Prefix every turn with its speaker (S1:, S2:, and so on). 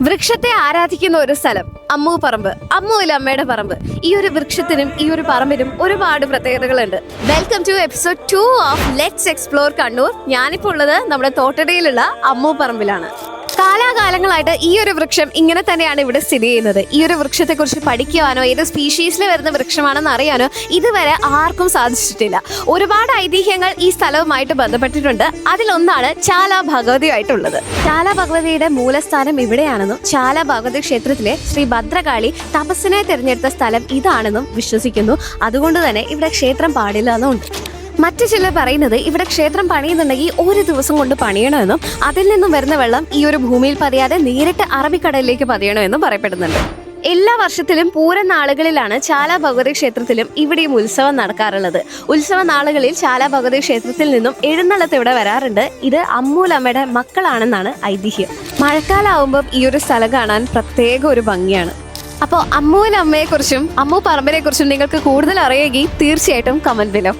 S1: വൃക്ഷത്തെ ആരാധിക്കുന്ന ഒരു സ്ഥലം അമ്മു പറമ്പ്. അമ്മുവിലെ അമ്മയുടെ പറമ്പ്. ഈ ഒരു വൃക്ഷത്തിനും ഈ ഒരു പറമ്പിനും ഒരുപാട് പ്രത്യേകതകളുണ്ട്. Welcome to episode 2 of let's explore Kannur. ഞാനിപ്പോൾ ഉള്ളത് നമ്മുടെ തോട്ടടയിലുള്ള അമ്മു പറമ്പിലാണ്. കാലാകാലങ്ങളായിട്ട് ഈ ഒരു വൃക്ഷം ഇങ്ങനെ തന്നെയാണ് ഇവിടെ സ്ഥിതി ചെയ്യുന്നത്. ഈ ഒരു വൃക്ഷത്തെ കുറിച്ച് പഠിക്കുവാനോ ഏത് സ്പീഷീസിൽ വരുന്ന വൃക്ഷമാണെന്ന് അറിയാനോ ഇതുവരെ ആർക്കും സാധിച്ചിട്ടില്ല. ഒരുപാട് ഐതിഹ്യങ്ങൾ ഈ സ്ഥലവുമായിട്ട് ബന്ധപ്പെട്ടിട്ടുണ്ട്. അതിലൊന്നാണ് ചാല ഭഗവതിയായിട്ടുള്ളത്. ചാല ഭഗവതിയുടെ മൂലസ്ഥാനം ഇവിടെയാണെന്നും ചാല ഭഗവതി ക്ഷേത്രത്തിലെ ശ്രീ ഭദ്രകാളി തപസ്സിനെ തിരഞ്ഞെടുത്ത സ്ഥലം ഇതാണെന്നും വിശ്വസിക്കുന്നു. അതുകൊണ്ട് തന്നെ ഇവിടെ ക്ഷേത്രം പാടില്ല എന്നുണ്ട്. മറ്റു ചിലർ പറയുന്നത് ഇവിടെ ക്ഷേത്രം പണിയുന്നുണ്ടെങ്കിൽ ഒരു ദിവസം കൊണ്ട് പണിയണമെന്നും അതിൽ നിന്നും വരുന്ന വെള്ളം ഈ ഒരു ഭൂമിയിൽ പതിയാതെ നേരിട്ട് അറബിക്കടലിലേക്ക് പതിയണമെന്നും പറയപ്പെടുന്നുണ്ട്. എല്ലാ വർഷത്തിലും പൂരം നാളുകളിലാണ് ചാല ഭഗവതി ക്ഷേത്രത്തിലും ഇവിടെയും ഉത്സവം നടക്കാറുള്ളത്. ഉത്സവ നാളുകളിൽ ചാല ഭഗവതി ക്ഷേത്രത്തിൽ നിന്നും എഴുന്നള്ളത്ത് ഇവിടെ വരാറുണ്ട്. ഇത് അമ്മൂലമ്മയുടെ മക്കളാണെന്നാണ് ഐതിഹ്യം. മഴക്കാലാവുമ്പം ഈ ഒരു സ്ഥലം കാണാൻ പ്രത്യേക ഒരു ഭംഗിയാണ്. അപ്പോൾ അമ്മൂലമ്മയെ കുറിച്ചും അമ്മു പറമ്പിനെ കുറിച്ചും നിങ്ങൾക്ക് കൂടുതൽ അറിയുകയും തീർച്ചയായിട്ടും കമന്റ് ബിലോ.